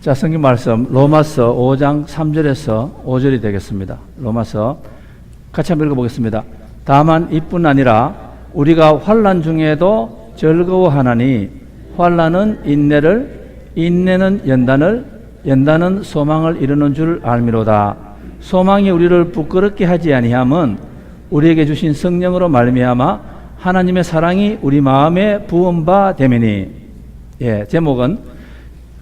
자, 성경 말씀 로마서 5장 3절에서 5절이 되겠습니다. 로마서 같이 한번 읽어보겠습니다. 다만 이뿐 아니라 우리가 환난 중에도 즐거워하나니 환난은 인내를, 인내는 연단을, 연단은 소망을 이루는 줄 알미로다. 소망이 우리를 부끄럽게 하지 아니함은 우리에게 주신 성령으로 말미암아 하나님의 사랑이 우리 마음에 부은 바 됨이니. 예, 제목은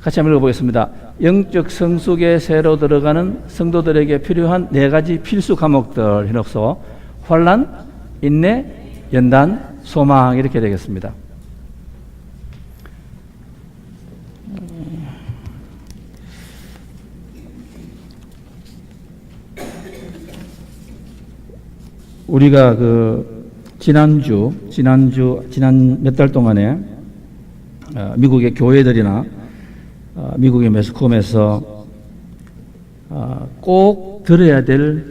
같이 한번 읽어보겠습니다. 영적 성숙에 새로 들어가는 성도들에게 필요한 4가지 필수 과목들 해놓고서 환난, 인내, 연단, 소망 이렇게 되겠습니다. 우리가 지난 몇 달 동안에 미국의 교회들이나 미국의 매스컴에서 꼭 들어야 될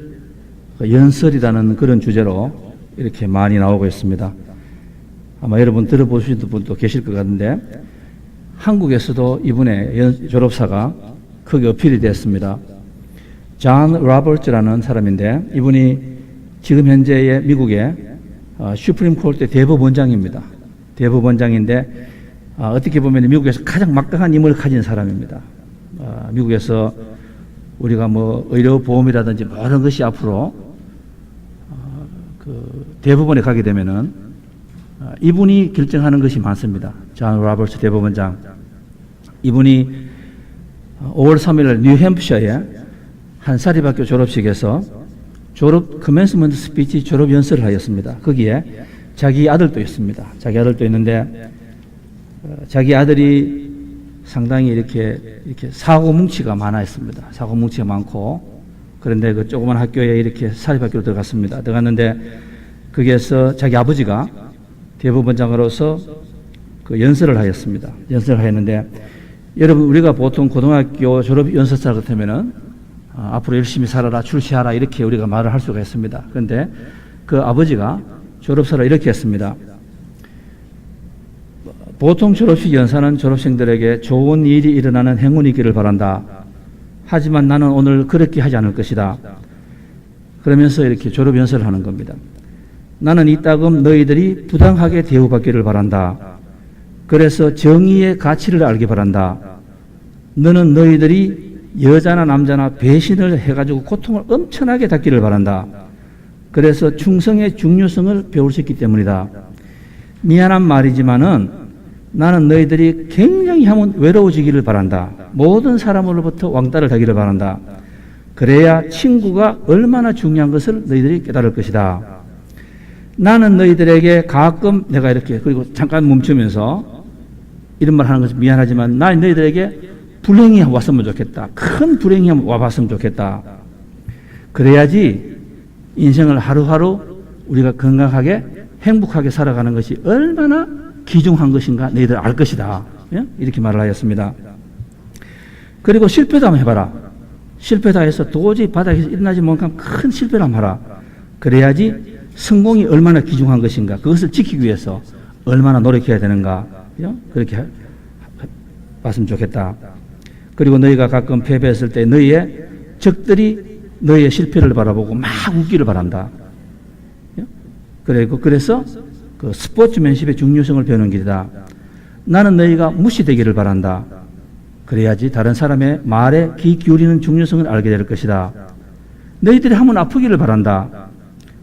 연설이라는 그런 주제로 이렇게 많이 나오고 있습니다. 아마 여러분 들어보신 분도 계실 것 같은데 한국에서도 이분의 졸업사가 크게 어필이 됐습니다. 존 로버츠라는 사람인데 이분이 지금 현재의 미국의 슈프림 코트 대법원장입니다. 대법원장인데 어떻게 보면 미국에서 가장 막강한 힘을 가진 사람입니다. 미국에서 우리가 의료보험이라든지 모든 것이 앞으로 대법원에 가게 되면은 이분이 결정하는 것이 많습니다. 존 로버츠 대법원장. 이분이 5월 3일 뉴햄프셔에 한 사립학교 졸업식에서 커맨스먼트 스피치 졸업 연설을 하였습니다. 거기에 자기 아들도 있습니다. 자기 아들도 있는데 자기 아들이 상당히 이렇게 사고뭉치가 많아 있습니다. 사고뭉치가 많고, 그런데 그 조그만 학교에 이렇게 사립학교로 들어갔습니다. 들어갔는데 거기에서 자기 아버지가 대법원장으로서 연설을 하였습니다. 연설을 하였는데 여러분 우리가 보통 고등학교 졸업 연설사 같으면은 앞으로 열심히 살아라, 출시하라 이렇게 우리가 말을 할 수가 있습니다. 그런데 그 아버지가 졸업사를 이렇게 했습니다. 보통 졸업식 연사는 졸업생들에게 좋은 일이 일어나는 행운이 있기를 바란다. 하지만 나는 오늘 그렇게 하지 않을 것이다. 그러면서 이렇게 졸업 연설을 하는 겁니다. 나는 이따금 너희들이 부당하게 대우받기를 바란다. 그래서 정의의 가치를 알기 바란다. 너는 너희들이 여자나 남자나 배신을 해가지고 고통을 엄청나게 받기를 바란다. 그래서 충성의 중요성을 배울 수 있기 때문이다. 미안한 말이지만은 나는 너희들이 굉장히 하면 외로워지기를 바란다. 모든 사람으로부터 왕따를 당하기를 바란다. 그래야 친구가 얼마나 중요한 것을 너희들이 깨달을 것이다. 나는 너희들에게 가끔 내가 이렇게 그리고 잠깐 멈추면서 이런 말 하는 것이 미안하지만 나는 너희들에게 불행이 왔으면 좋겠다. 큰 불행이 와봤으면 좋겠다. 그래야지 인생을 하루하루 우리가 건강하게 행복하게 살아가는 것이 얼마나 귀중한 것인가 너희들 알 것이다. 이렇게 말을 하였습니다. 그리고 실패도 한번 해봐라. 실패다 해서 도저히 바닥에서 일어나지 못한 큰 실패를 한번 하라. 그래야지 성공이 얼마나 귀중한 것인가, 그것을 지키기 위해서 얼마나 노력해야 되는가, 그렇게 봤으면 좋겠다. 그리고 너희가 가끔 패배했을 때 너희의 적들이 너희의 실패를 바라보고 막 웃기를 바란다. 그래서 그 스포츠맨십의 중요성을 배우는 길이다. 나는 너희가 무시되기를 바란다. 그래야지 다른 사람의 말에 귀 기울이는 중요성을 알게 될 것이다. 너희들이 한번 아프기를 바란다.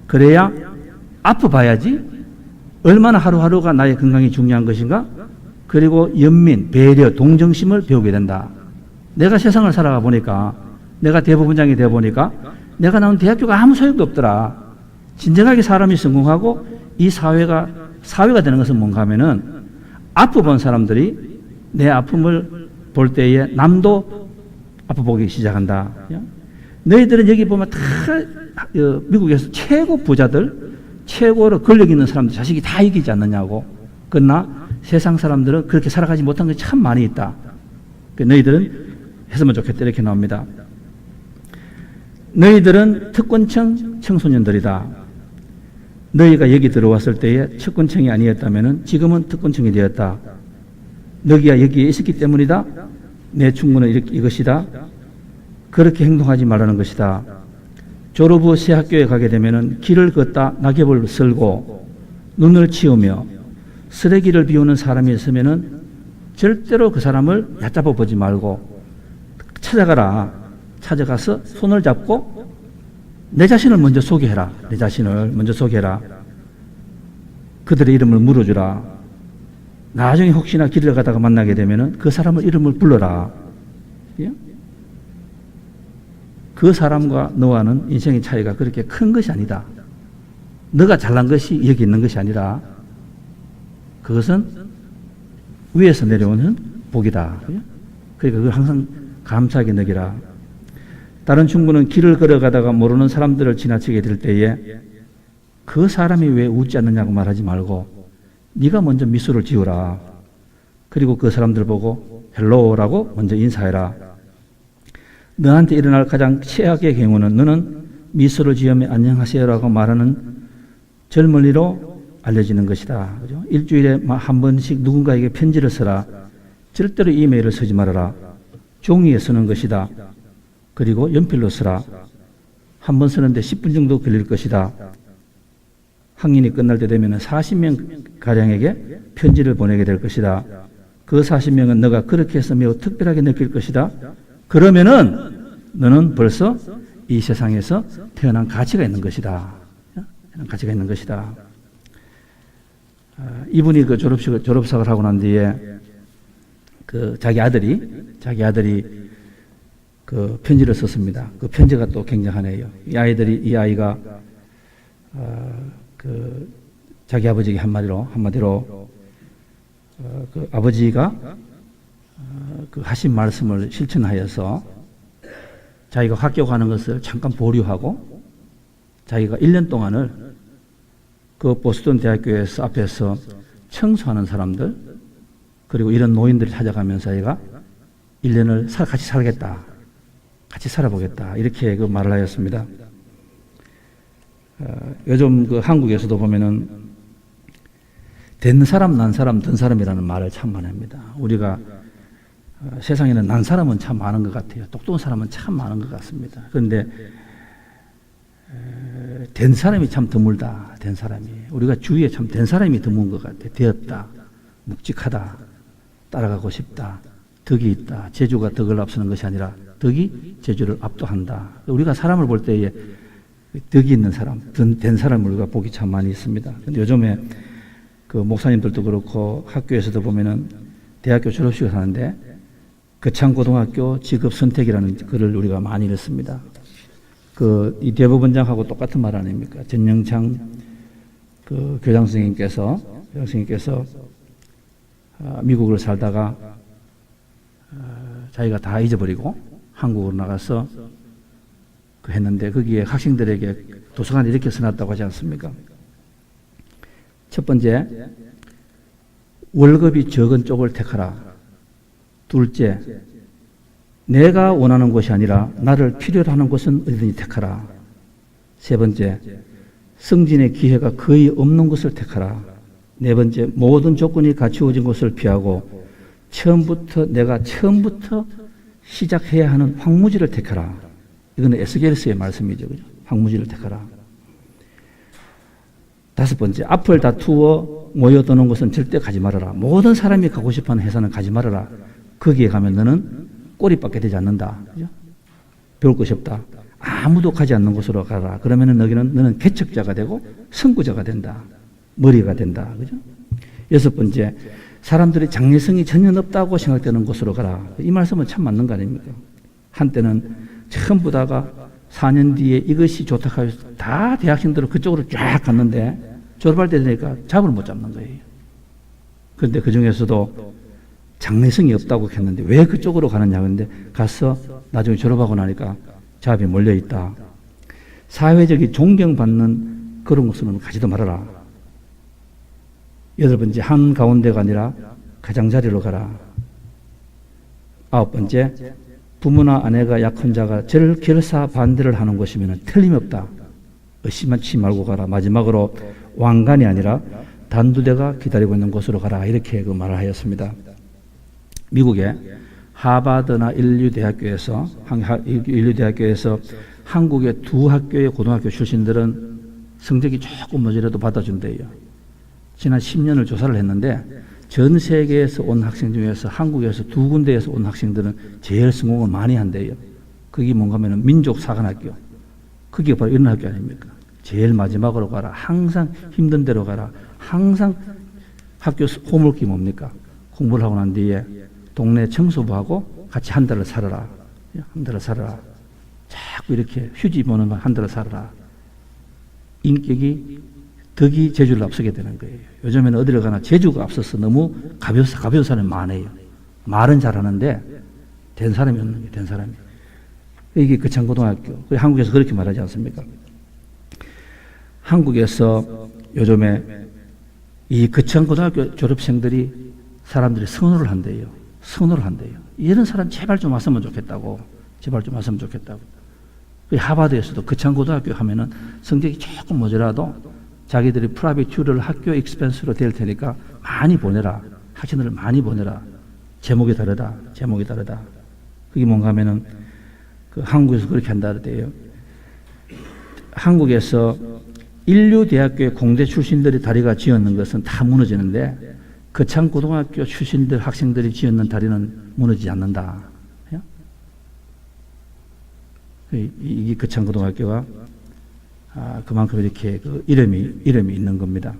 그래야 아파봐야지 얼마나 하루하루가 나의 건강이 중요한 것인가. 그리고 연민, 배려, 동정심을 배우게 된다. 내가 세상을 살아가 보니까, 내가 대법원장이 되어 보니까 내가 나온 대학교가 아무 소용도 없더라. 진정하게 사람이 성공하고 이 사회가 되는 것은 뭔가 하면은 아파본 사람들이 내 아픔을 볼 때에 남도 아파보기 시작한다. 너희들은 여기 보면 다 미국에서 최고 부자들, 최고로 권력 있는 사람들 자식이 다 이기지 않느냐고. 그러나 세상 사람들은 그렇게 살아가지 못한 것이 참 많이 있다. 너희들은 했으면 좋겠다 이렇게 나옵니다. 너희들은 특권층 청소년들이다. 너희가 여기 들어왔을 때에 특권층이 아니었다면 지금은 특권층이 되었다. 너희가 여기에 있었기 때문이다. 내 충고는 이것이다. 그렇게 행동하지 말라는 것이다. 졸업 후 새 학교에 가게 되면 길을 걷다 낙엽을 쓸고 눈을 치우며 쓰레기를 비우는 사람이 있으면 절대로 그 사람을 얕잡아 보지 말고 찾아가라. 찾아가서 손을 잡고 내 자신을 먼저 소개해라. 내 자신을 먼저 소개해라. 그들의 이름을 물어주라. 나중에 혹시나 길을 가다가 만나게 되면 그 사람의 이름을 불러라. 그 사람과 너와는 인생의 차이가 그렇게 큰 것이 아니다. 너가 잘난 것이 여기 있는 것이 아니라 그것은 위에서 내려오는 복이다. 그러니까 그걸 항상 감사하게 느끼라. 다른 충고는 길을 걸어가다가 모르는 사람들을 지나치게 될 때에 그 사람이 왜 웃지 않느냐고 말하지 말고 네가 먼저 미소를 지어라. 그리고 그 사람들 보고 헬로우라고 먼저 인사해라. 너한테 일어날 가장 최악의 경우는 너는 미소를 지으며 안녕하세요라고 말하는 젊은이로 알려지는 것이다. 그죠? 일주일에 한 번씩 누군가에게 편지를 써라. 절대로 이메일을 쓰지 말아라. 종이에 쓰는 것이다. 그리고 연필로 쓰라. 한 번 쓰는데 10분 정도 걸릴 것이다. 학년이 끝날 때 되면 40명 가량에게 편지를 보내게 될 것이다. 그 40명은 너가 그렇게 해서 매우 특별하게 느낄 것이다. 그러면은 너는 벌써 이 세상에서 태어난 가치가 있는 것이다. 가치가 있는 것이다. 이분이 그 졸업사를 하고 난 뒤에 그 자기 아들이 그 편지를 썼습니다. 그 편지가 또 굉장하네요. 이 아이가 그 자기 아버지에게 한마디로 그 아버지가 그 하신 말씀을 실천하여서 자기가 학교 가는 것을 잠깐 보류하고 자기가 1년 동안을 그 보스턴 대학교에서 앞에서 청소하는 사람들 그리고 이런 노인들을 찾아가면서 자기가 1년을 같이 살겠다. 같이 살아보겠다. 이렇게 그 말을 하였습니다. 요즘 그 한국에서도 보면은 된 사람, 난 사람, 든 사람이라는 말을 참 많이 합니다. 우리가 세상에는 난 사람은 참 많은 것 같아요. 똑똑한 사람은 참 많은 것 같습니다. 그런데 된 사람이 참 드물다. 된 사람이. 우리가 주위에 참 된 사람이 드문 것 같아요. 되었다. 묵직하다. 따라가고 싶다. 덕이 있다. 재주가 덕을 앞서는 것이 아니라 덕이 재주를 압도한다. 우리가 사람을 볼 때에 덕이 있는 사람, 된 사람을 우리가 보기 참 많이 있습니다. 근데 요즘에 그 목사님들도 그렇고 학교에서도 보면은 대학교 졸업식을 하는데 거창고등학교 직업선택이라는 글을 우리가 많이 읽습니다. 이 대법원장하고 똑같은 말 아닙니까? 전영창 그 교장 선생님께서 미국을 살다가 자기가 다 잊어버리고 한국으로 나가서 했는데 거기에 학생들에게 도서관에 이렇게 써놨다고 하지 않습니까? 첫 번째, 월급이 적은 쪽을 택하라. 둘째, 내가 원하는 곳이 아니라 나를 필요로 하는 곳은 어디든지 택하라. 세 번째, 승진의 기회가 거의 없는 곳을 택하라. 네 번째, 모든 조건이 갖추어진 곳을 피하고 내가 처음부터 시작해야 하는 황무지를 택하라. 이거는 에스겔서의 말씀이죠. 그죠? 황무지를 택하라. 다섯 번째, 앞을 다투어 모여드는 곳은 절대 가지 말아라. 모든 사람이 가고 싶어하는 회사는 가지 말아라. 거기에 가면 너는 꼬리밖에 되지 않는다. 그죠? 배울 것이 없다. 아무도 가지 않는 곳으로 가라. 그러면 너는 개척자가 되고 선구자가 된다. 머리가 된다. 그죠? 여섯 번째, 사람들이 장래성이 전혀 없다고 생각되는 곳으로 가라. 이 말씀은 참 맞는 거 아닙니까? 한때는 처음 보다가 4년 뒤에 이것이 좋다고 해서 다 대학생들은 그쪽으로 쫙 갔는데 졸업할 때 되니까 잡을 못 잡는 거예요. 그런데 그 중에서도 장래성이 없다고 했는데 왜 그쪽으로 가느냐. 그런데 가서 나중에 졸업하고 나니까 잡이 몰려있다. 사회적인 존경받는 그런 곳으로는 가지도 말아라. 여덟 번째, 한 가운데가 아니라 가장자리로 가라. 아홉 번째, 부모나 아내가 약혼자가 결사 반대를 하는 곳이면 틀림없다. 의심하지 말고 가라. 마지막으로 왕관이 아니라 단두대가 기다리고 있는 곳으로 가라. 이렇게 그 말을 하였습니다. 미국에 하버드나 인류대학교에서 한국의 두 학교의 고등학교 출신들은 성적이 조금 모자라도 받아준대요. 지난 10년을 조사를 했는데 전 세계에서 온 학생 중에서 한국에서 두 군데에서 온 학생들은 제일 성공을 많이 한대요. 그게 뭔가 하면 민족사관학교. 그게 바로 이런 학교 아닙니까? 제일 마지막으로 가라. 항상 힘든 대로 가라. 항상 학교 호물기 뭡니까? 공부를 하고 난 뒤에 동네 청소부하고 같이 한 달을 살아라. 한 달을 살아라. 자꾸 이렇게 휴지 보는 한 달을 살아라. 인격이 덕이 재주를 앞서게 되는 거예요. 요즘에는 어디를 가나 재주가 앞서서 너무 가벼운 사람이 많아요. 말은 잘하는데 된 사람이 없는 거예요. 된 사람이. 이게 거창고등학교. 한국에서 그렇게 말하지 않습니까? 한국에서 요즘에 이 거창고등학교 졸업생들이 사람들이 선호를 한대요. 선호를 한대요. 이런 사람 제발 좀 왔으면 좋겠다고. 제발 좀 왔으면 좋겠다고. 하버드에서도 거창고등학교 하면은 성적이 조금 모자라도 자기들이 프라이빗 튜터를 학교 익스펜스로 될 테니까 많이 보내라. 학생들을 많이 보내라. 제목이 다르다. 제목이 다르다. 그게 뭔가 하면은 그 한국에서 그렇게 한다 그래요. 한국에서 인류대학교의 공대 출신들이 다리가 지었는 것은 다 무너지는데 거창고등학교 출신들 학생들이 지었는 다리는 무너지지 않는다. 이게 거창고등학교가 그만큼 이렇게 그 이름이 있는 겁니다.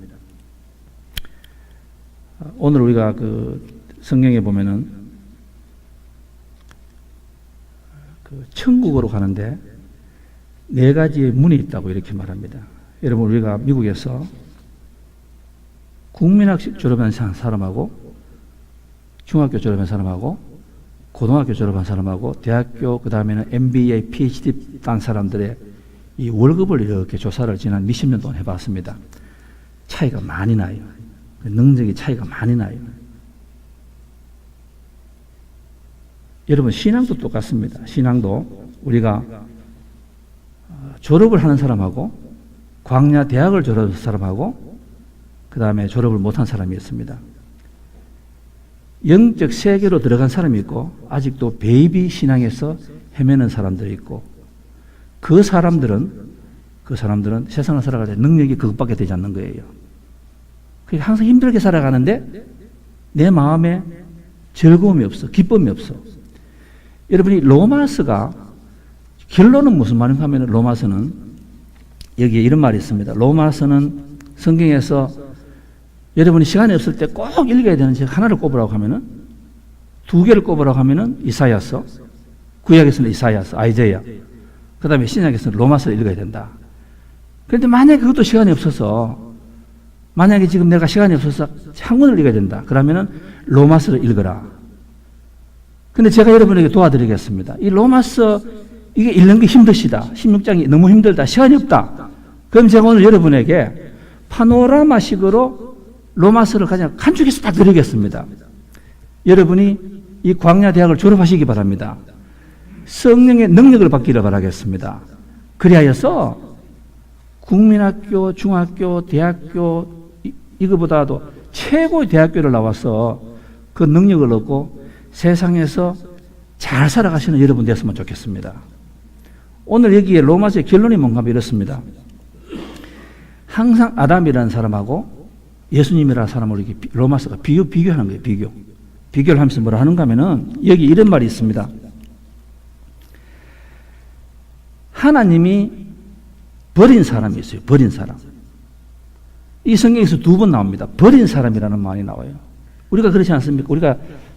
오늘 우리가 그 성경에 보면은 그 천국으로 가는데 4가지의 문이 있다고 이렇게 말합니다. 여러분, 우리가 미국에서 국민학교 졸업한 사람하고 중학교 졸업한 사람하고 고등학교 졸업한 사람하고 대학교 그 다음에는 MBA, PhD 딴 사람들의 이 월급을 이렇게 조사를 지난 몇십 년 동안 해봤습니다. 차이가 많이 나요. 능력의 차이가 많이 나요. 여러분, 신앙도 똑같습니다. 신앙도 우리가 졸업을 하는 사람하고 광야 대학을 졸업한 사람하고 그 다음에 졸업을 못한 사람이 있습니다. 영적 세계로 들어간 사람이 있고 아직도 베이비 신앙에서 헤매는 사람들이 있고 그 사람들은 세상을 살아갈 때 능력이 그것밖에 되지 않는 거예요. 항상 힘들게 살아가는데 내 마음에 즐거움이 없어, 기쁨이 없어. 여러분이 로마서가 결론은 무슨 말인가 하면 로마서는 여기에 이런 말이 있습니다. 로마서는 성경에서 여러분이 시간이 없을 때 꼭 읽어야 되는 책 하나를 꼽으라고 하면은 2개를 꼽으라고 하면은 이사야서, 구약에서는 이사야서, 아이자야, 그 다음에 신약에서는 로마서를 읽어야 된다. 그런데 만약에 그것도 시간이 없어서 만약에 지금 내가 시간이 없어서 한 권을 읽어야 된다. 그러면은 로마서를 읽어라. 근데 제가 여러분에게 도와드리겠습니다. 이 로마서 이게 읽는 게 힘드시다. 16장이 너무 힘들다. 시간이 없다. 그럼 제가 오늘 여러분에게 파노라마식으로 로마서를 그냥 간축해서 다 드리겠습니다. 여러분이 이 광야대학을 졸업하시기 바랍니다. 성령의 능력을 받기를 바라겠습니다. 그리하여서 국민학교, 중학교, 대학교 이거보다도 최고의 대학교를 나와서 그 능력을 얻고 세상에서 잘 살아가시는 여러분 됐으면 좋겠습니다. 오늘 여기에 로마서의 결론이 뭔가 이렇습니다. 항상 아담이라는 사람하고 예수님이라는 사람을 이렇게 로마서가 비교하는 거예요. 비교를 하면서 뭐라 하는가 하면은 여기 이런 말이 있습니다. 하나님이 버린 사람이 있어요. 버린 사람. 이 성경에서 2번 나옵니다. 버린 사람이라는 말이 나와요. 우리가 그렇지 않습니까? 우리가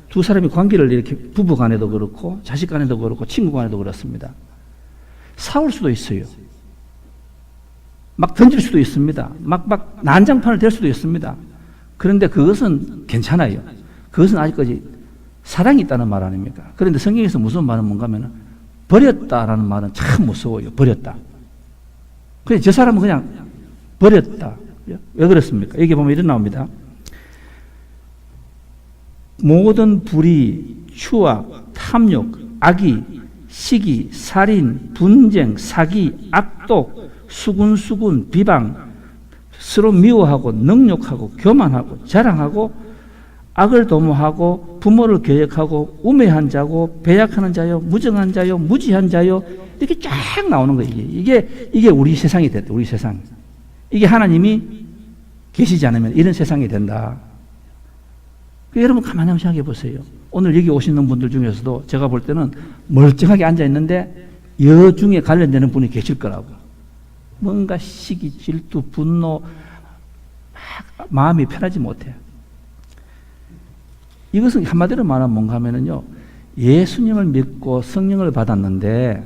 두 사람이 관계를 이렇게 부부 간에도 그렇고 자식 간에도 그렇고 친구 간에도 그렇습니다. 싸울 수도 있어요. 막 던질 수도 있습니다. 막 난장판을 댈 수도 있습니다. 그런데 그것은 괜찮아요. 그것은 아직까지 사랑이 있다는 말 아닙니까? 그런데 성경에서 무슨 말은 뭔가 하면 버렸다라는 말은 참 무서워요. 버렸다. 그냥 저 사람은 그냥 버렸다. 왜 그렇습니까? 여기 보면 이런 나옵니다. 모든 불의, 추악, 탐욕, 악의, 시기, 살인, 분쟁, 사기, 악독, 수군수군, 비방, 서로 미워하고 능욕하고 교만하고 자랑하고 악을 도모하고 부모를 계획하고 우매한 자고 배약하는 자요 무정한 자요 무지한 자요 이렇게 쫙 나오는 거예요. 이게 우리 세상이 됐다. 우리 세상. 이게 하나님이 계시지 않으면 이런 세상이 된다. 여러분 가만히 한번 생각해 보세요. 오늘 여기 오시는 분들 중에서도 제가 볼 때는 멀쩡하게 앉아 있는데 여 중에 관련되는 분이 계실 거라고. 뭔가 시기, 질투, 분노, 마음이 편하지 못해요. 이것은 한마디로 말하면 뭔가 하면은요, 예수님을 믿고 성령을 받았는데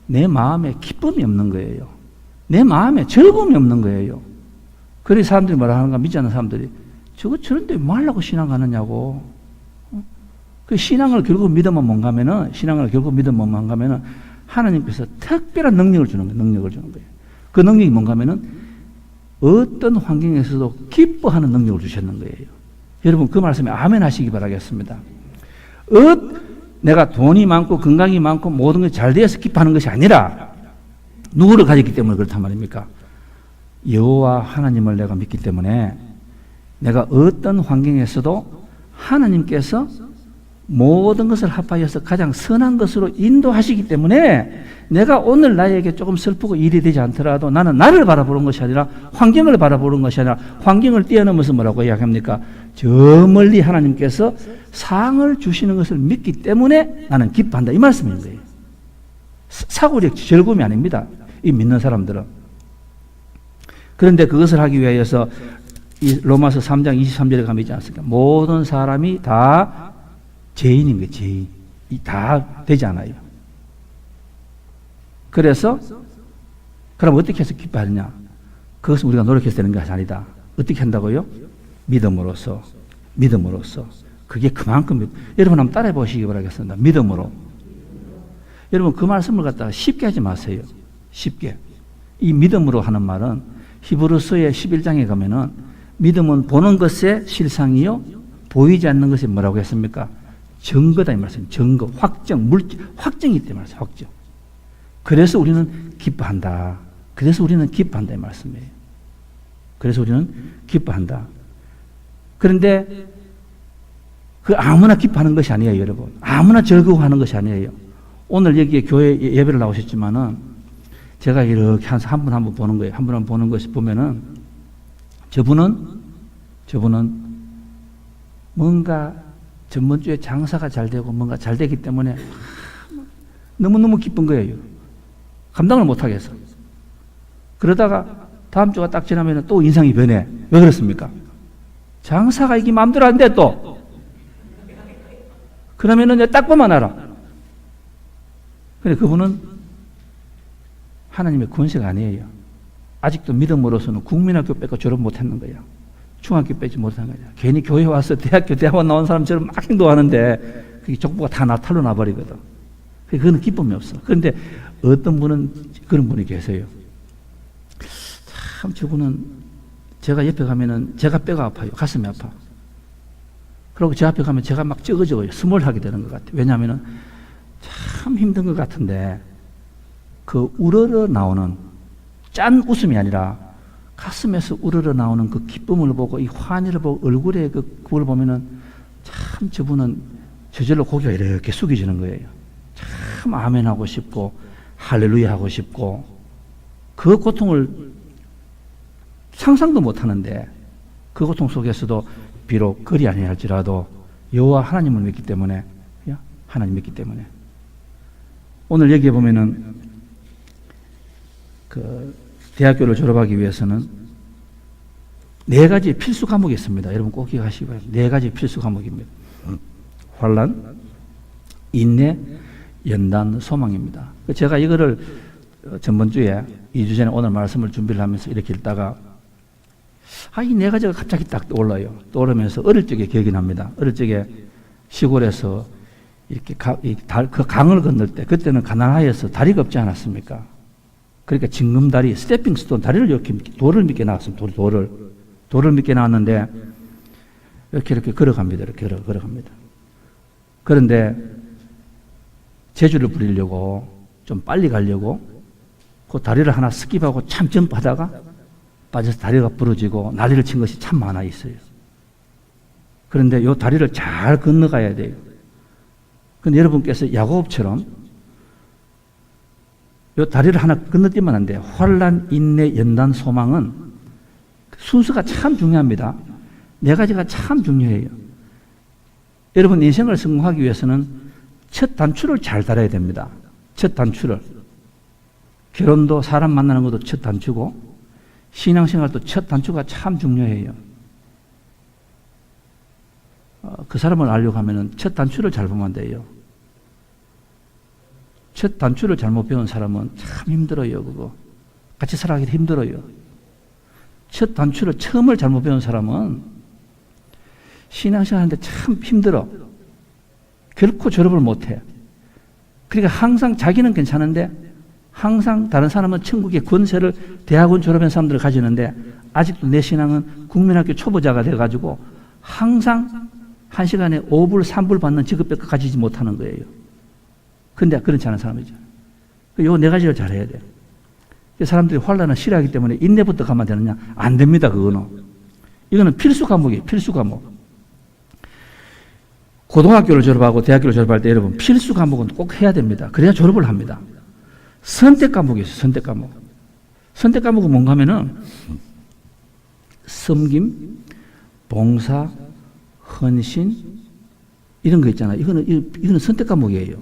내 마음에 기쁨이 없는 거예요. 내 마음에 즐거움이 없는 거예요. 그래서 사람들이 뭐라 하는가 믿지 않는 사람들이 저런데 뭐 하려고 신앙 가느냐고. 그 신앙을 결국 믿으면 뭔가 하면은, 하나님께서 특별한 능력을 주는 거예요. 능력을 주는 거예요. 그 능력이 뭔가 하면은 어떤 환경에서도 기뻐하는 능력을 주셨는 거예요. 여러분 그 말씀에 아멘 하시기 바라겠습니다. 내가 돈이 많고 건강이 많고 모든 것이 잘 되어서 기뻐하는 것이 아니라 누구를 가졌기 때문에 그렇단 말입니까? 여호와 하나님을 내가 믿기 때문에 내가 어떤 환경에서도 하나님께서 모든 것을 합하여서 가장 선한 것으로 인도하시기 때문에 내가 오늘 나에게 조금 슬프고 일이 되지 않더라도 나는 나를 바라보는 것이 아니라 환경을 바라보는 것이 아니라 환경을 뛰어넘어서 뭐라고 이야기합니까? 저 멀리 하나님께서 상을 주시는 것을 믿기 때문에 나는 기뻐한다. 이 말씀인 거예요. 사고력 즐거움이 아닙니다. 이 믿는 사람들은. 그런데 그것을 하기 위해서 이 로마서 3장 23절에 가면 있지 않습니까? 모든 사람이 다 죄인인 거예요. 죄인. 다 되지 않아요. 그래서 그럼 어떻게 해서 기뻐하느냐? 그것은 우리가 노력해서 되는 것이 아니다. 어떻게 한다고요? 믿음으로써. 그게 그만큼 여러분 한번 따라해 보시기 바라겠습니다. 믿음으로. 여러분 그 말씀을 갖다가 쉽게 하지 마세요. 쉽게. 이 믿음으로 하는 말은 히브리서의 11장에 가면은 믿음은 보는 것의 실상이요 보이지 않는 것이 뭐라고 했습니까? 증거다 이 말씀. 증거, 확정, 물질, 확정이 있다 이 말씀. 확정. 그래서 우리는 기뻐한다. 이 말씀이에요. 그래서 우리는 기뻐한다. 그런데 그 아무나 기뻐하는 것이 아니에요, 여러분. 아무나 즐거워하는 것이 아니에요. 오늘 여기에 교회 예배를 나오셨지만은 제가 이렇게 한 분 한 분 보는 거예요. 한 분 한 분 보는 것이 보면은 저분은 뭔가 전번주에 장사가 잘 되고 뭔가 잘 되기 때문에 너무너무 기쁜 거예요. 감당을 못 하겠어. 그러다가 다음 주가 딱 지나면 또 인상이 변해. 왜 그렇습니까? 장사가 이게 마음대로 안 돼 또. 그러면은 딱 보면 알아. 근데 그분은 하나님의 권세가 아니에요. 아직도 믿음으로서는 국민학교 빼고 졸업 못 했는 거야. 중학교 빼지 못한 거야. 괜히 교회 와서 대학원 나온 사람처럼 막 행동하는데 그게 족보가 다 나탈로 나버리거든. 그거는 기쁨이 없어. 그런데 어떤 분은 그런 분이 계세요. 참 저분은 제가 옆에 가면은 제가 뼈가 아파요. 가슴이 아파. 그리고 제 앞에 가면 제가 막 쩍어져요. 스몰하게 되는 것 같아요. 왜냐하면은 참 힘든 것 같은데 그 우러러 나오는 짠 웃음이 아니라 가슴에서 우러러 나오는 그 기쁨을 보고 이 환희를 보고 얼굴에 그걸 보면은 참 저분은 저절로 고개가 이렇게 숙여지는 거예요. 참 아멘 하고 싶고 할렐루야 하고 싶고 그 고통을 상상도 못 하는데 그 고통 속에서도 비록 그리 아니할지라도 여호와 하나님을 믿기 때문에 오늘 여기에 보면은 그 대학교를 졸업하기 위해서는 4가지 필수 과목이 있습니다. 여러분 꼭 기억하시기 바랍니다. 4가지 필수 과목입니다. 환난, 인내, 연단, 소망입니다. 제가 이거를 전번주에 2주 전에 오늘 말씀을 준비를 하면서 이렇게 읽다가 이 4가지가 갑자기 딱 떠올라요. 떠오르면서 어릴 적에 기억이 납니다. 어릴 적에 시골에서 이렇게 그 강을 건널 때 그때는 가난하여서 다리가 없지 않았습니까? 그러니까 징금다리, 스태핑 스톤, 다리를 이렇게 돌을 밑게 나왔습니다. 돌을 밑게 나왔는데 이렇게 걸어갑니다. 이렇게 걸어갑니다. 그런데 재주를 부리려고 좀 빨리 가려고 그 다리를 하나 스킵하고 참 점프하다가 빠져서 다리가 부러지고 난리를 친 것이 참 많아 있어요. 그런데 이 다리를 잘 건너가야 돼요. 근데 여러분께서 야고보처럼 이 다리를 하나 건너뛰면 안 돼요. 환난, 인내, 연단, 소망은 순서가 참 중요합니다. 네 가지가 참 중요해요. 여러분 인생을 성공하기 위해서는 첫 단추를 잘 달아야 됩니다. 첫 단추를. 결혼도 사람 만나는 것도 첫 단추고 신앙생활도 첫 단추가 참 중요해요. 그 사람을 알려고 하면 첫 단추를 잘 보면 돼요. 첫 단추를 잘못 배운 사람은 참 힘들어요. 그거 같이 살아가기 힘들어요. 첫 단추를 처음을 잘못 배운 사람은 신앙생활 하는데 참 힘들어. 결코 졸업을 못해. 그러니까 항상 자기는 괜찮은데 항상 다른 사람은 천국의 권세를 대학원 졸업한 사람들을 가지는데 아직도 내 신앙은 국민학교 초보자가 돼가지고 항상 1시간에 5불, 3불 받는 직업밖에 가지지 못하는 거예요. 근데 그렇지 않은 사람이죠. 요 네 가지를 잘해야 돼요. 사람들이 환난을 싫어하기 때문에 인내부터 가면 되느냐? 안 됩니다. 그거는. 이거는 필수 과목이에요. 필수 과목. 고등학교를 졸업하고 대학교를 졸업할 때 여러분 필수 과목은 꼭 해야 됩니다. 그래야 졸업을 합니다. 선택 과목이 있어요. 선택 과목. 선택 과목은 뭔가 하면은 섬김, 봉사, 헌신 이런 거 있잖아요. 이거는 선택 과목이에요.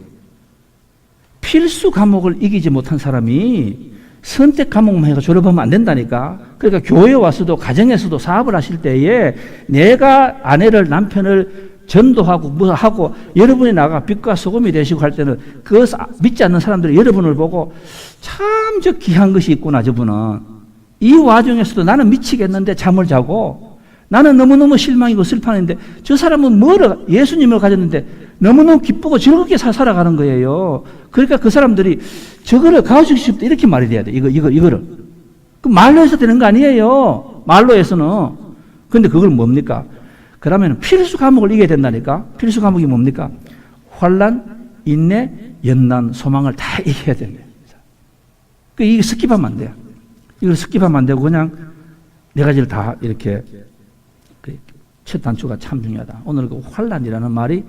필수 과목을 이기지 못한 사람이 선택 과목만 해서 졸업하면 안 된다니까. 그러니까 교회에 와서도 가정에서도 사업을 하실 때에 내가 아내를 남편을 전도하고 뭐 하고 여러분이 나가 빛과 소금이 되시고 할 때는 그 믿지 않는 사람들이 여러분을 보고 참 저 귀한 것이 있구나 저분은. 이 와중에서도 나는 미치겠는데 잠을 자고 나는 너무너무 실망이고 슬퍼하는데 저 사람은 예수님을 가졌는데 너무너무 기쁘고 즐겁게 살아가는 거예요. 그러니까 그 사람들이 저거를 가르치고 싶다 이렇게 말이 돼야 돼. 이거를. 그 말로 해서 되는 거 아니에요. 말로 해서는. 근데 그걸 뭡니까? 그러면 필수 과목을 이겨야 된다니까. 필수 과목이 뭡니까? 환난, 인내, 연난, 소망을 다 이겨야 된다. 이게 스킵하면 안 돼요. 이걸 스킵하면 안 되고 그냥 네 가지를 다 이렇게 첫 단추가 참 중요하다. 오늘 그 환난이라는 말이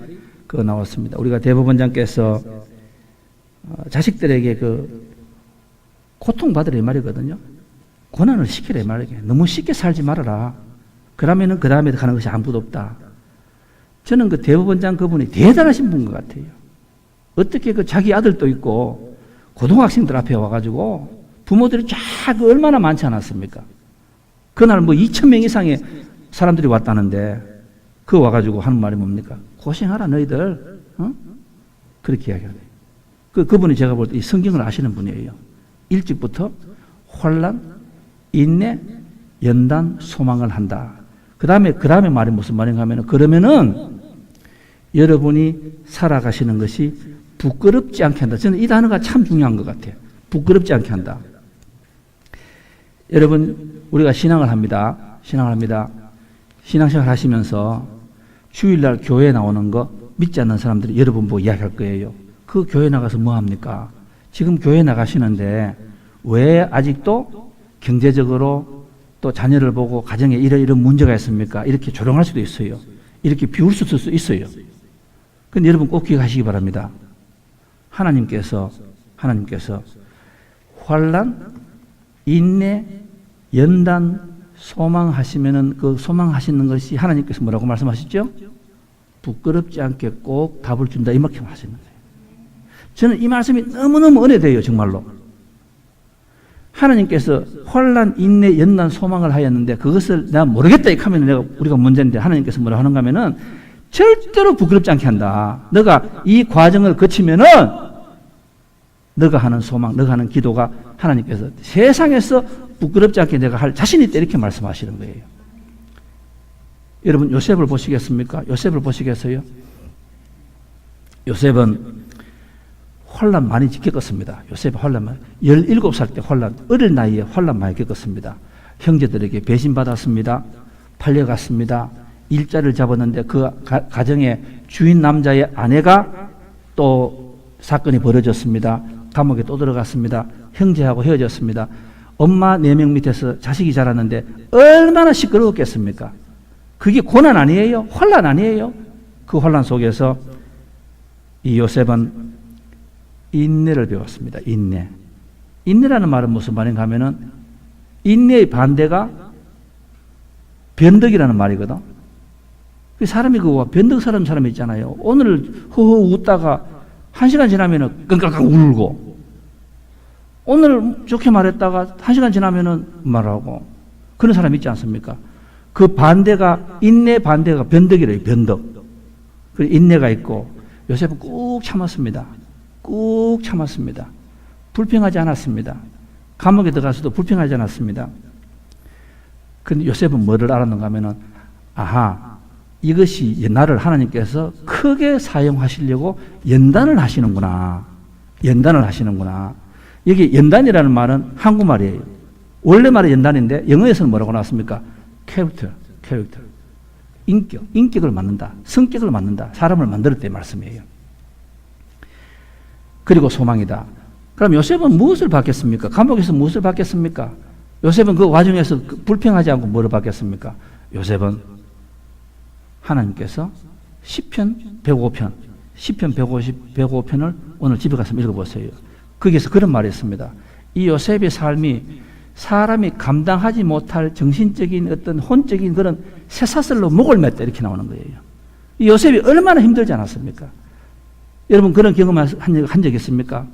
나왔습니다. 우리가 대법원장께서 자식들에게 고통받으라 이 말이거든요. 고난을 시키라 이 말이에요. 너무 쉽게 살지 말아라. 그러면은 그 다음에 가는 것이 아무것도 없다. 저는 그 대법원장 그분이 대단하신 분인 것 같아요. 어떻게 자기 아들도 있고 고등학생들 앞에 와가지고 부모들이 쫙 얼마나 많지 않았습니까? 그날 2,000명 이상의 사람들이 왔다는데 그 와가지고 하는 말이 뭡니까? 고생하라 너희들. 그렇게 이야기하네요. 그분이 제가 볼 때 이 성경을 아시는 분이에요. 일찍부터 환난, 인내, 연단, 소망을 한다. 그 다음에 말이 무슨 말인가 하면 그러면은 여러분이 살아가시는 것이 부끄럽지 않게 한다. 저는 이 단어가 참 중요한 것 같아요. 부끄럽지 않게 한다. 여러분 우리가 신앙을 합니다. 신앙생활 하시면서 주일날 교회에 나오는 거 믿지 않는 사람들이 여러분 보고 이야기할 거예요. 그 교회 나가서 뭐 합니까? 지금 교회 나가시는데 왜 아직도 경제적으로 또 자녀를 보고 가정에 이런 문제가 있습니까? 이렇게 조롱할 수도 있어요. 이렇게 비울 수도 있어요. 근데 여러분 꼭 기억하시기 바랍니다. 하나님께서 환난, 인내, 연단, 소망하시면은 그 소망하시는 것이 하나님께서 뭐라고 말씀하시죠? 부끄럽지 않게 꼭 답을 준다 이만큼 하시는 거예요. 저는 이 말씀이 너무너무 은혜돼요. 정말로. 하나님께서 환난, 인내, 연단, 소망을 하였는데 그것을 내가 모르겠다 이렇게 하면 우리가 문제인데 하나님께서 뭐라 하는가 하면은 절대로 부끄럽지 않게 한다. 너가 이 과정을 거치면은 너가 하는 소망, 너가 하는 기도가 하나님께서 세상에서 부끄럽지 않게 내가 할 자신이 있다 이렇게 말씀하시는 거예요. 여러분 요셉을 보시겠습니까? 요셉을 보시겠어요? 요셉은 환난 많이 겪었습니다. 요셉이 환난 많이 17살 때 환난, 어릴 나이에 환난 많이 겪었습니다. 형제들에게 배신받았습니다. 팔려갔습니다. 일자를 잡았는데 그 가정의 주인 남자의 아내가 또 사건이 벌어졌습니다. 감옥에 또 들어갔습니다. 형제하고 헤어졌습니다. 엄마 4명 밑에서 자식이 자랐는데 얼마나 시끄러웠겠습니까? 그게 고난 아니에요? 혼란 아니에요? 그 혼란 속에서 이 요셉은 인내를 배웠습니다. 인내. 인내라는 말은 무슨 말인가 하면은 인내의 반대가 변덕이라는 말이거든. 그 사람이 그거 변덕 사람 있잖아요. 오늘 허허 웃다가 한 시간 지나면은 끙끙끙 울고, 오늘 좋게 말했다가 한 시간 지나면은 말하고, 그런 사람 있지 않습니까? 그 반대가, 인내 반대가 변덕이래요. 변덕. 그 인내가 있고, 요셉은 꾹 참았습니다. 꾹 참았습니다. 불평하지 않았습니다. 감옥에 들어가서도 불평하지 않았습니다. 근데 요셉은 뭐를 알았는가 하면은, 아하, 이것이 나를 하나님께서 크게 사용하시려고 연단을 하시는구나. 연단을 하시는구나. 여기 연단이라는 말은 한국말이에요. 원래 말은 연단인데 영어에서는 뭐라고 나왔습니까? 캐릭터. 인격을 만든다. 성격을 만든다. 사람을 만들었다 이 말씀이에요. 그리고 소망이다. 그럼 요셉은 무엇을 받겠습니까? 감옥에서 무엇을 받겠습니까? 요셉은 그 와중에서 불평하지 않고 뭐를 받겠습니까? 요셉은 하나님께서 시편 105편, 시편 105편을 오늘 집에 가서 읽어보세요. 거기에서 그런 말이 있습니다. 이 요셉의 삶이 사람이 감당하지 못할 정신적인 어떤 혼적인 그런 쇠사슬로 목을 맸다 이렇게 나오는 거예요. 이 요셉이 얼마나 힘들지 않았습니까? 여러분 그런 경험 한 적 있습니까?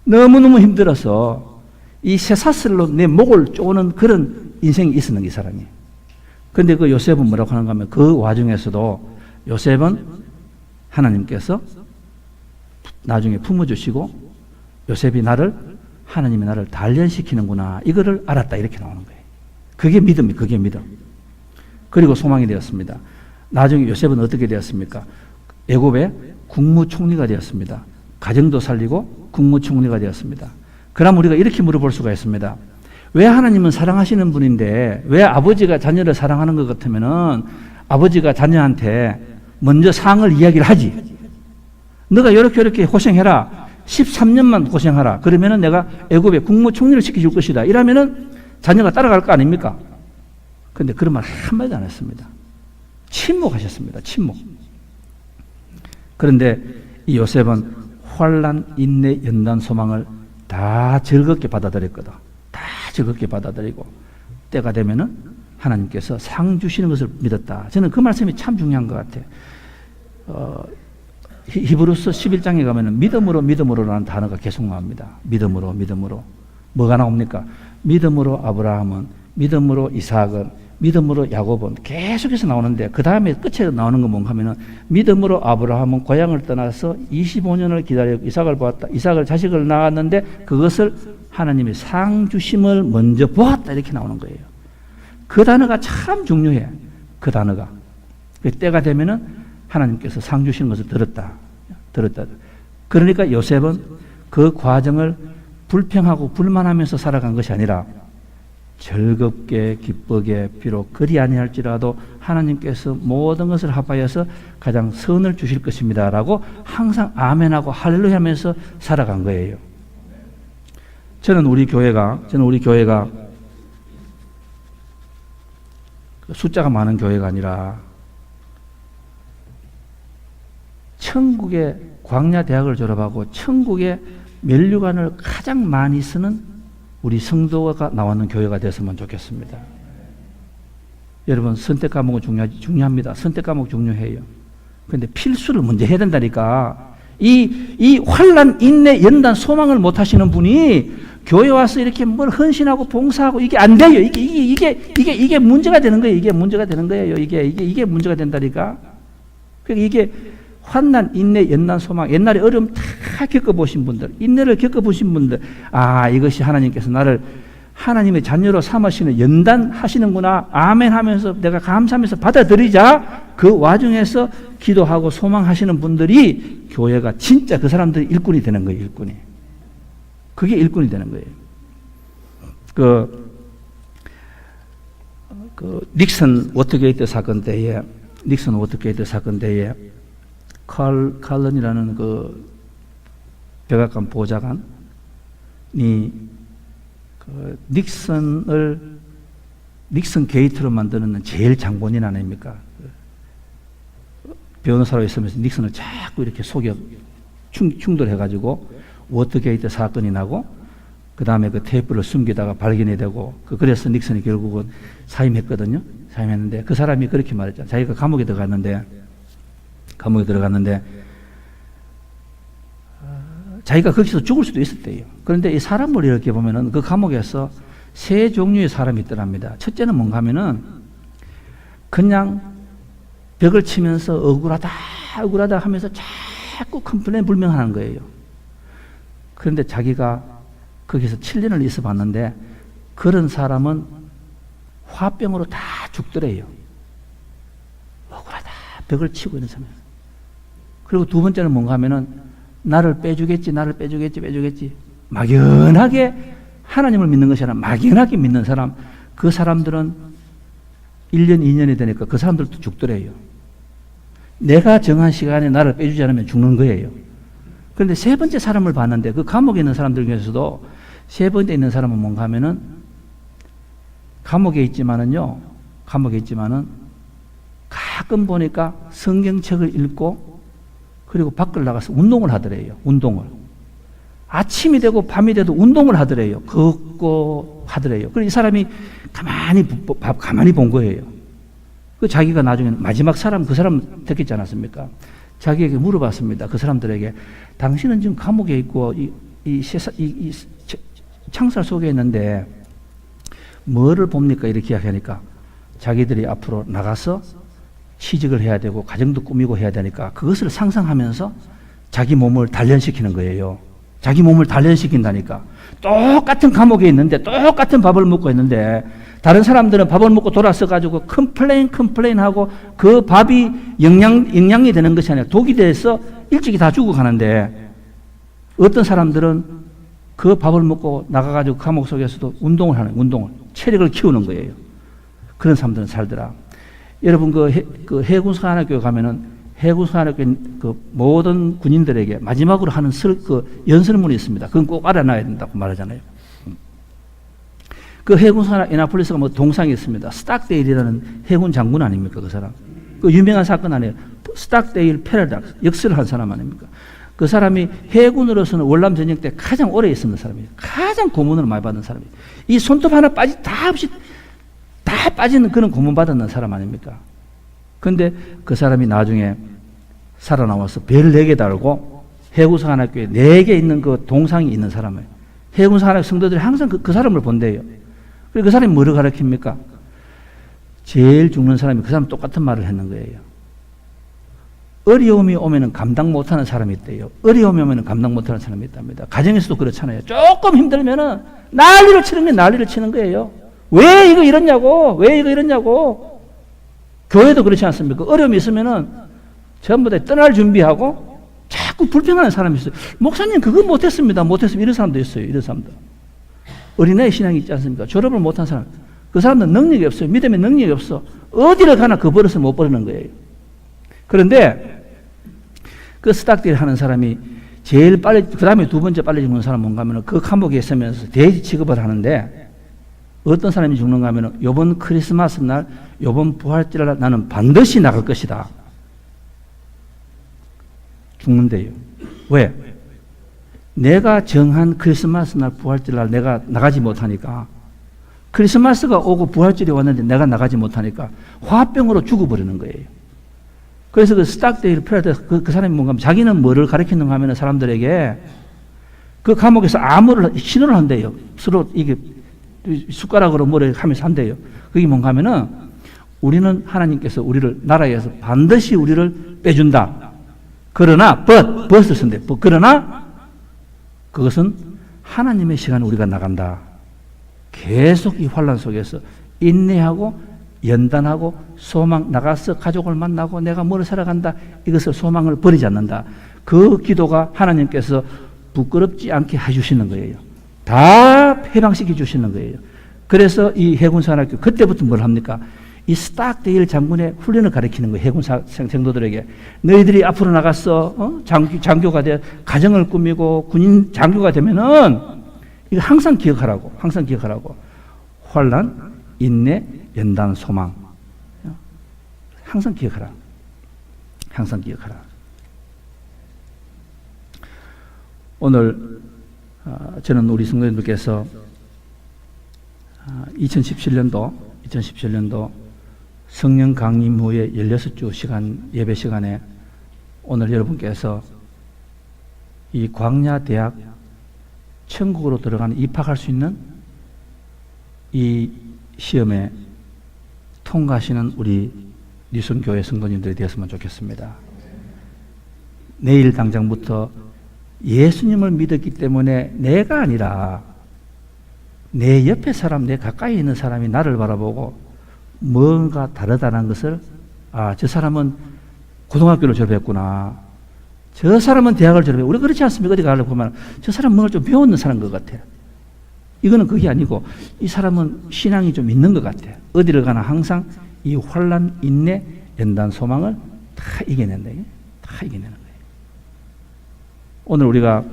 너무너무 힘들어서 이 쇠사슬로 내 목을 쪼는 그런 인생이 있었는 이 사람이. 근데 그 요셉은 뭐라고 하는가 하면 그 와중에서도 요셉은 하나님께서 나중에 품어주시고 요셉이 하나님이 나를 단련시키는구나 이거를 알았다 이렇게 나오는 거예요. 그게 믿음이 그게 믿음. 그리고 소망이 되었습니다. 나중에 요셉은 어떻게 되었습니까? 애굽의 국무총리가 되었습니다. 가정도 살리고 국무총리가 되었습니다. 그럼 우리가 이렇게 물어볼 수가 있습니다. 왜 하나님은 사랑하시는 분인데 왜 아버지가 자녀를 사랑하는 것 같으면은 아버지가 자녀한테 먼저 상을 이야기를 하지. 너가 이렇게 고생해라. 13년만 고생하라. 그러면은 내가 애굽의 국무총리를 시켜줄 것이다. 이러면은 자녀가 따라갈 거 아닙니까? 근데 그런 말 한마디도 안 했습니다. 침묵하셨습니다. 침묵. 그런데 이 요셉은 환난, 인내, 연단, 소망을 다 즐겁게 받아들였거든. 다 즐겁게 받아들이고 때가 되면은 하나님께서 상 주시는 것을 믿었다. 저는 그 말씀이 참 중요한 것 같아요. 히브리서 11장에 가면은 믿음으로라는 단어가 계속 나옵니다. 믿음으로. 뭐가 나옵니까? 믿음으로 아브라함은, 믿음으로 이삭은, 믿음으로 야곱은 계속해서 나오는데 그 다음에 끝에 나오는 건 뭔가 하면은 믿음으로 아브라함은 고향을 떠나서 25년을 기다리고 이삭을 보았다. 이삭을 자식을 낳았는데 그것을 하나님이 상 주심을 먼저 보았다. 이렇게 나오는 거예요. 그 단어가 참 중요해. 그 단어가. 때가 되면은 하나님께서 상 주시는 것을 들었다. 그러니까 요셉은 그 과정을 불평하고 불만하면서 살아간 것이 아니라 즐겁게 기쁘게 비록 그리 아니할지라도 하나님께서 모든 것을 합하여서 가장 선을 주실 것입니다 라고 항상 아멘하고 할렐루야 하면서 살아간 거예요. 저는 우리 교회가 숫자가 많은 교회가 아니라 천국의 광야대학을 졸업하고 천국의 면류관을 가장 많이 쓰는 우리 성도가 나오는 교회가 됐으면 좋겠습니다. 여러분 선택 과목은 중요합니다. 선택 과목 중요해요. 그런데 필수를 먼저 해야 된다니까. 이 환난, 인내, 연단, 소망을 못 하시는 분이 교회 와서 이렇게 뭘 헌신하고 봉사하고 이게 안 돼요. 이게 문제가 되는 거예요. 이게 문제가 되는 거예요. 이게 문제가 된다니까. 그러니까 이게 환난, 인내, 연단, 소망, 옛날에 어려움 다 겪어보신 분들, 인내를 겪어보신 분들, 아, 이것이 하나님께서 나를 하나님의 자녀로 삼으시는 연단하시는구나, 아멘 하면서 내가 감사하면서 받아들이자, 그 와중에서 기도하고 소망하시는 분들이 교회가 진짜 그 사람들이 일꾼이 되는 거예요, 일꾼이. 그게 일꾼이 되는 거예요. 닉슨 워터게이트 사건 때에 칼런이라는 그 백악관 보좌관이 닉슨을 닉슨 게이트로 만드는 제일 장본인 아닙니까? 변호사로 있으면서 닉슨을 자꾸 이렇게 속여 충돌해가지고 워터게이트 사건이 나고 그 다음에 그 테이프를 숨기다가 발견이 되고 그래서 닉슨이 결국은 사임했거든요. 사임했는데 그 사람이 그렇게 말했죠. 자기가 감옥에 들어갔는데 자기가 거기서 죽을 수도 있었대요. 그런데 이 사람을 이렇게 보면은 그 감옥에서 세 종류의 사람이 있더랍니다. 첫째는 뭔가 하면은 그냥 벽을 치면서 억울하다 하면서 자꾸 컴플레인 불명하는 거예요. 그런데 자기가 거기서 7년을 있어 봤는데 그런 사람은 화병으로 다 죽더래요. 억울하다 벽을 치고 있는 사람. 그리고 두 번째는 뭔가 하면은 나를 빼주겠지 막연하게 하나님을 믿는 것이 아니라 막연하게 믿는 사람, 그 사람들은 1년 2년이 되니까 그 사람들도 죽더래요. 내가 정한 시간에 나를 빼주지 않으면 죽는 거예요. 그런데 세 번째 사람을 봤는데 그 감옥에 있는 사람들 중에서도 세 번째 있는 사람은 뭔가 하면은 감옥에 있지만은 가끔 보니까 성경책을 읽고 그리고 밖을 나가서 운동을 하더래요. 운동을. 아침이 되고 밤이 돼도 운동을 하더래요. 걷고 하더래요. 그래서 이 사람이 가만히 본 거예요. 그 자기가 나중에 마지막 사람, 그 사람 듣겠지 않았습니까? 자기에게 물어봤습니다. 그 사람들에게 당신은 지금 감옥에 있고 이 창살 속에 있는데 뭐를 봅니까? 이렇게 이야기하니까 자기들이 앞으로 나가서 취직을 해야 되고 가정도 꾸미고 해야 되니까 그것을 상상하면서 자기 몸을 단련시키는 거예요. 자기 몸을 단련시킨다니까. 똑같은 감옥에 있는데 똑같은 밥을 먹고 있는데 다른 사람들은 밥을 먹고 돌아서 가지고 컴플레인하고 그 밥이 영양이 되는 것이 아니라 독이 돼서 일찍이 다 죽어가는데 어떤 사람들은 그 밥을 먹고 나가가지고 감옥 속에서도 운동을 체력을 키우는 거예요. 그런 사람들은 살더라. 여러분 그 해군사관학교 가면은 해군사관학교 그 모든 군인들에게 마지막으로 하는 연설문이 있습니다. 그건 꼭 알아놔야 된다고 말하잖아요. 그 해군사관 애나폴리스가 뭐 동상이 있습니다. 스탁데일이라는 해군 장군 아닙니까? 그 사람. 그 유명한 사건 아니에요. 스탁데일 패러닥스 역설을 한 사람 아닙니까? 그 사람이 해군으로서는 월남 전쟁 때 가장 오래 있었는 사람이에요. 가장 고문을 많이 받은 사람이에요. 이 손톱 하나 다 빠지는 그런 고문 받았는 사람 아닙니까? 근데 그 사람이 나중에 살아나와서 별 4개 달고 해군사관학교에 4개 있는 그 동상이 있는 사람이에요. 해군사관학교 성도들이 항상 그 사람을 본대요. 그리고 그 사람이 뭐를 가르칩니까? 제일 죽는 사람이 그 사람 똑같은 말을 했는 거예요. 어려움이 오면은 감당 못하는 사람이 있대요. 어려움이 오면은 감당 못하는 사람이 있답니다. 가정에서도 그렇잖아요. 조금 힘들면은 난리를 치는 거예요. 왜 이거 이러냐고. 교회도 그렇지 않습니까? 어려움이 있으면은 전부 다 떠날 준비하고 자꾸 불평하는 사람이 있어요. 목사님 그거 못했습니다. 이런 사람도 있어요. 이런 사람도. 어린아이 신앙이 있지 않습니까? 졸업을 못한 사람. 그 사람은 능력이 없어요. 믿음의 능력이 없어. 어디를 가나 그 버릇을 못 버리는 거예요. 그런데 그 스탁딜 하는 사람이 제일 빨리, 그 다음에 두 번째 빨리 죽는 사람은 뭔가 하면 그 감옥에 있으면서 돼지 취급을 하는데 어떤 사람이 죽는가 하면 요번 크리스마스 날, 요번 부활절 날 나는 반드시 나갈 것이다. 죽는데요. 왜? 내가 정한 크리스마스 날, 부활절 날 내가 나가지 못하니까 크리스마스가 오고 부활절이 왔는데 내가 나가지 못하니까 화병으로 죽어버리는 거예요. 그래서 그 스탁데일 패러다이스 그 사람이 뭔가 하면 자기는 뭐를 가르치는가 하면 사람들에게 그 감옥에서 암호를 신호를 한대요. 서로 이게 숟가락으로 뭐를 하면서 한대요. 그게 뭔가 하면은 우리는 하나님께서 우리를 나라에서 반드시 우리를 빼준다. 그러나 벗을 쓴대. 그러나 그것은 하나님의 시간에 우리가 나간다. 계속 이 환란 속에서 인내하고 연단하고 소망 나가서 가족을 만나고 내가 뭐를 살아간다. 이것을 소망을 버리지 않는다. 그 기도가 하나님께서 부끄럽지 않게 해주시는 거예요. 다 해방시켜 주시는 거예요. 그래서 이 해군사관학교 그때부터 뭘 합니까? 이 스탁데일 장군의 훈련을 가르치는 거예요. 해군사 생도들에게 너희들이 앞으로 나가서 장교가 돼 가정을 꾸미고 군인 장교가 되면은 이거 항상 기억하라고 환란, 인내, 연단 소망. 항상 기억하라. 항상 기억하라. 오늘 저는 우리 성도님들께서 2017년도 성령 강림 후에 16주 시간 예배 시간에 오늘 여러분께서 이 광야 대학 천국으로 들어가는 입학할 수 있는 이 시험에 통과하시는 우리 리순교회 성도님들이 되었으면 좋겠습니다. 내일 당장부터 예수님을 믿었기 때문에 내가 아니라 내 옆에 사람, 내 가까이 있는 사람이 나를 바라보고 뭔가 다르다는 것을 저 사람은 고등학교를 졸업했구나. 저 사람은 대학을 졸업했고 우리 그렇지 않습니까? 어디 가려고 보면 저 사람 뭔가 좀 배웠는 사람 것 같아. 이거는 그게 아니고 이 사람은 신앙이 좀 있는 것 같아. 어디를 가나 항상 이 환난, 인내, 연단, 소망을 다 이겨낸다. 다 이겨내는 거예요. 오늘 우리가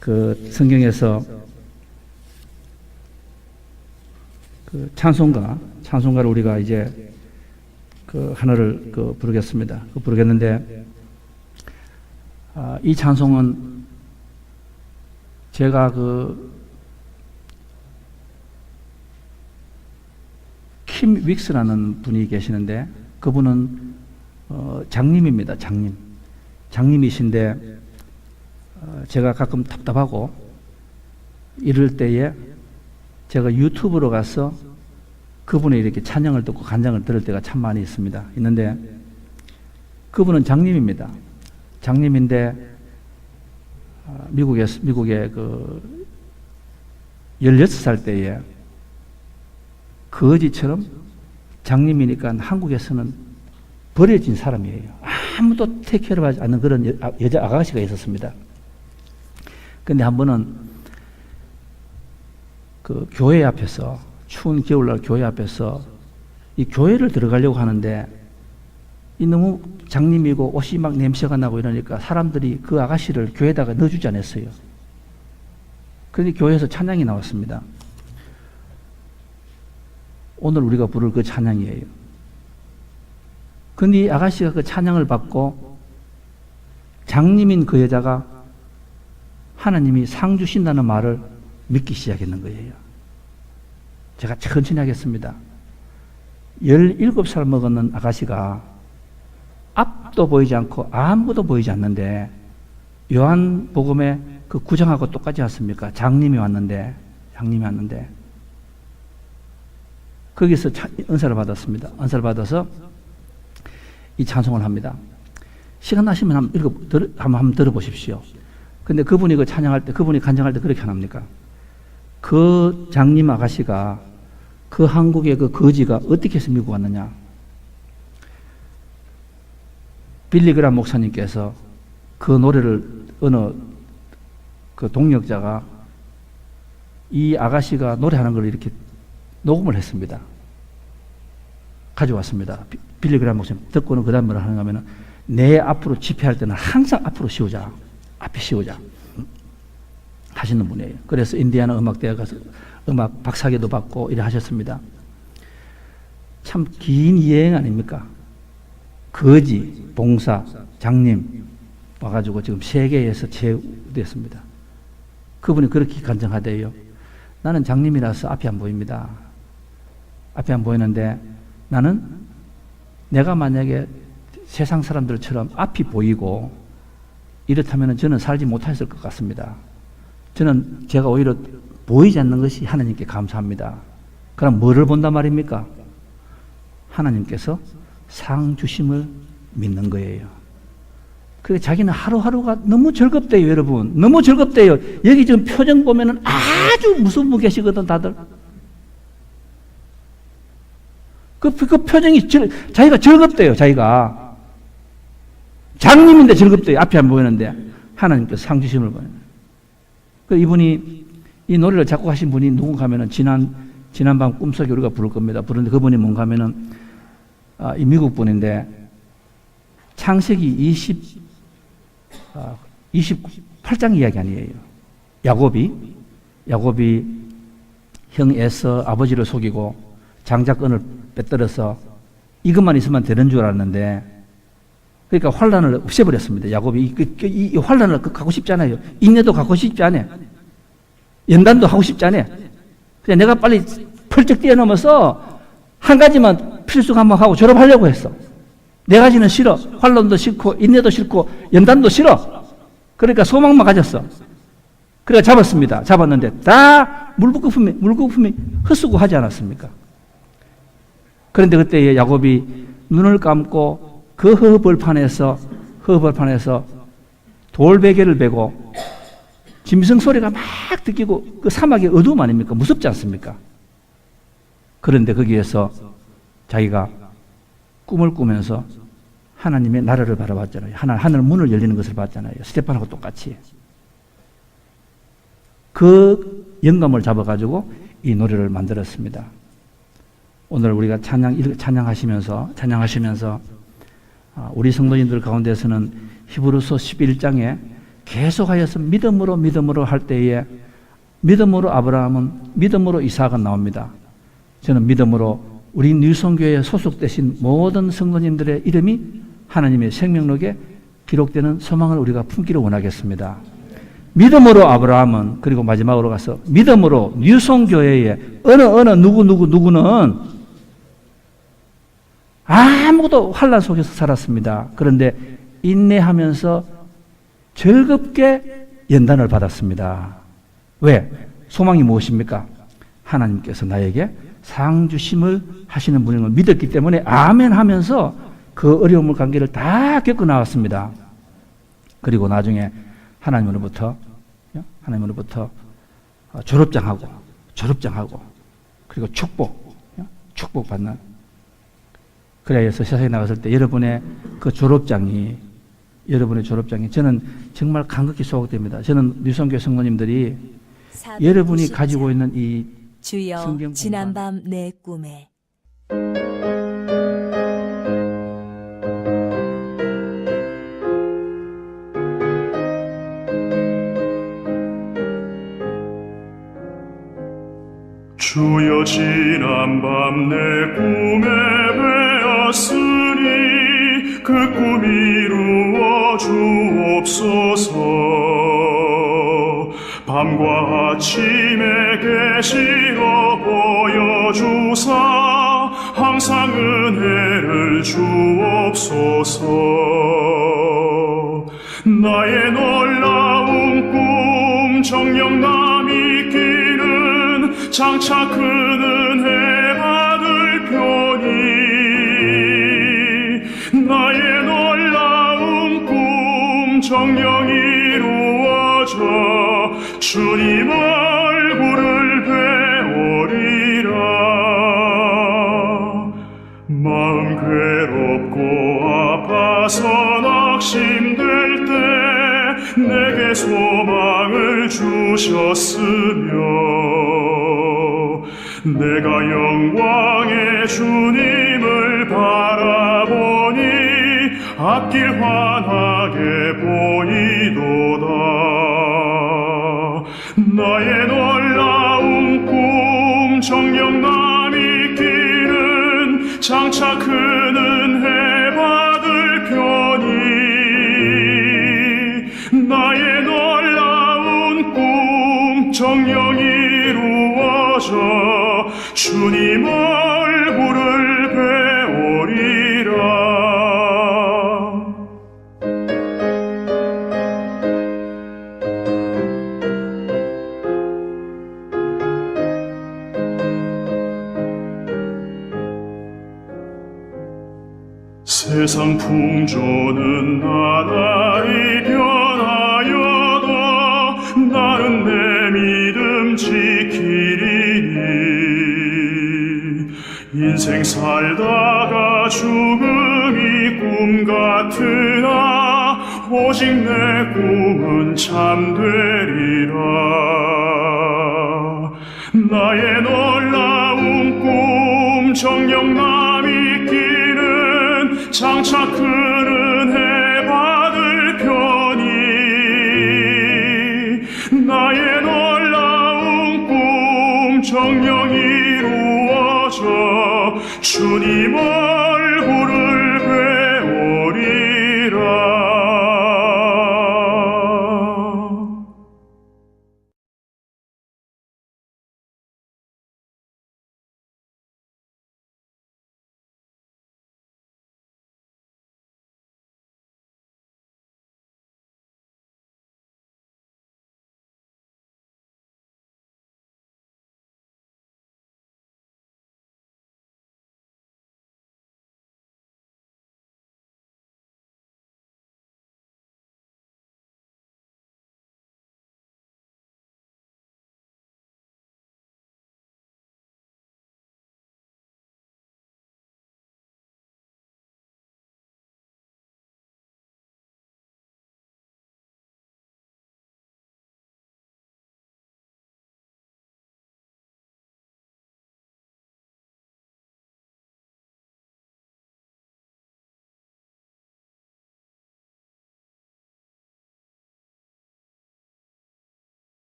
그 성경에서 그 찬송가를 우리가 이제 그 하나를 부르겠습니다. 부르겠는데 이 찬송은 제가 킴 윅스라는 분이 계시는데 그분은 장님입니다. 장님이신데 제가 가끔 답답하고 이럴 때에 제가 유튜브로 가서 그분의 이렇게 찬양을 듣고 간장을 들을 때가 참 많이 있는데 그분은 장님입니다. 장님인데 미국에 16살 때에 거지처럼 장님이니까 한국에서는 버려진 사람이에요. 아무도 택해를 하지 않는 그런 여자 아가씨가 있었습니다. 근데 한 번은 그 교회 앞에서 추운 겨울날 교회 앞에서 이 교회를 들어가려고 하는데 이 너무 장님이고 옷이 막 냄새가 나고 이러니까 사람들이 그 아가씨를 교회에다가 넣어주지 않았어요. 그런데 교회에서 찬양이 나왔습니다. 오늘 우리가 부를 그 찬양이에요. 근데 이 아가씨가 그 찬양을 받고 장님인 그 여자가 하나님이 상 주신다는 말을 믿기 시작했는 거예요. 제가 천천히 하겠습니다. 17살 먹었는 아가씨가 앞도 보이지 않고 아무것도 보이지 않는데 요한복음의 그 9장하고 똑같지 않습니까? 장님이 왔는데 거기서 은사를 받았습니다. 은사를 받아서 이 찬송을 합니다. 시간 나시면 한번 들어보십시오. 근데 그분이 그 찬양할 때, 그분이 간증할 때 그렇게 안 합니까? 그 장님 아가씨가 그 한국의 그 거지가 어떻게 해서 미국 왔느냐? 빌리그람 목사님께서 그 노래를 어느 그 동역자가 이 아가씨가 노래하는 걸 이렇게 녹음을 했습니다. 가져왔습니다. 빌리그람 목사님 듣고는 그 다음 뭐라 하는가 하면은 내 앞으로 집회할 때는 항상 앞으로 씌우자. 앞에 씌우자. 하시는 분이에요. 그래서 인디아나 음악대학 가서 음악 박사학위도 받고 이래 하셨습니다. 참 긴 여행 아닙니까? 거지, 봉사, 장님 와가지고 지금 세계에서 제후됐습니다. 그분이 그렇게 간증하대요. 나는 장님이라서 앞이 안 보입니다. 앞이 안 보이는데 나는 내가 만약에 세상 사람들처럼 앞이 보이고 이렇다면 저는 살지 못했을 것 같습니다. 저는 제가 오히려 보이지 않는 것이 하나님께 감사합니다. 그럼 뭐를 본단 말입니까? 하나님께서 상 주심을 믿는 거예요. 그래 자기는 하루하루가 너무 즐겁대요, 여러분. 너무 즐겁대요. 여기 지금 표정 보면은 아주 무서운 분 계시거든, 다들. 그 표정이 자기가 즐겁대요, 자기가. 장님인데 즐겁대요. 앞이 안 보이는데 하나님께서 상 주심을 보여요. 그 이분이 이 노래를 작곡하신 분이 누군가 하면은 지난밤 꿈속에 우리가 부를 겁니다. 부르는데 그분이 뭔가 하면은 이 미국 분인데 창세기 28장 이야기 아니에요. 야곱이 형 에서 아버지를 속이고 장자권을 빼뜨려서 이것만 있으면 되는 줄 알았는데, 그러니까 환란을 없애버렸습니다. 야곱이 이 환란을 갖고 싶지 않아요. 인내도 갖고 싶지 않아요. 연단도 하고 싶지 않아요. 그냥 내가 빨리 펄쩍 뛰어넘어서 한 가지만 필수 과목하고 졸업하려고 했어. 네 가지는 싫어. 환란도 싫고 인내도 싫고 연단도 싫어. 그러니까 소망만 가졌어. 그래서 잡았습니다. 잡았는데 다 물거품이 헛수고 하지 않았습니까? 그런데 그때 야곱이 눈을 감고 그 허벌판에서 돌베개를 베고 짐승 소리가 막 듣기고 그 사막의 어두움 아닙니까? 무섭지 않습니까? 그런데 거기에서 자기가 꿈을 꾸면서 하나님의 나라를 바라봤잖아요. 하늘 문을 열리는 것을 봤잖아요. 스테판하고 똑같이. 그 영감을 잡아가지고 이 노래를 만들었습니다. 오늘 우리가 찬양하시면서 우리 성도님들 가운데서는 히브리서 11장에 계속하여서 믿음으로 할 때에 믿음으로 아브라함은 믿음으로 이삭은 나옵니다. 저는 믿음으로 우리 뉴성교회에 소속되신 모든 성도님들의 이름이 하나님의 생명록에 기록되는 소망을 우리가 품기를 원하겠습니다. 믿음으로 아브라함은, 그리고 마지막으로 가서 믿음으로 뉴성교회에 누구는 아무것도 환난 속에서 살았습니다. 그런데 인내하면서 즐겁게 연단을 받았습니다. 왜? 소망이 무엇입니까? 하나님께서 나에게 상 주심을 하시는 분인 걸 믿었기 때문에 아멘 하면서 그 어려움을 관계를 다 겪어 나왔습니다. 그리고 나중에 하나님으로부터 졸업장하고 그리고 축복받는, 그래서 세상에 나갔을 때 여러분의 졸업장이 저는 정말 간극히 소각됩니다. 저는 뉴성교회 성도님들이 여러분이 가지고 있는 이 주여 지난밤 내 꿈에 주여 지난밤 내 꿈에 배었으니 그 꿈 이루어 주옵소서. 밤과 아침에 계시어 보여주사 항상 은혜를 주옵소서. 나의 놀라운 꿈 정녕 남이 끼는 장차 큰 은혜 받을 편이 나의 놀라운 꿈 정녕 이루어져 주님 얼굴을 배우리라. 마음 괴롭고 아파서 낙심될 때 내게 소망을 주셨으며 내가 영광의 주님을 바라보니 앞길 환하게 보이도다. 나의 놀라운 꿈 정녕 남이 끼는 장차 큰 은혜 받을 편이 나의 놀라운 꿈 정녕 이루어져 주님 얼굴을 배우리라. 세상 풍조는 나날이 변하여도 나는 내 믿음 지키리니. 인생 살다가 죽음이 꿈 같으나 오직 내 꿈은 참되리라. 나의 놀라운 꿈 정녕 남이 끼는 장차 큰 은혜 받을 편이 나의 놀라운 꿈 정녕 이루어져 주님을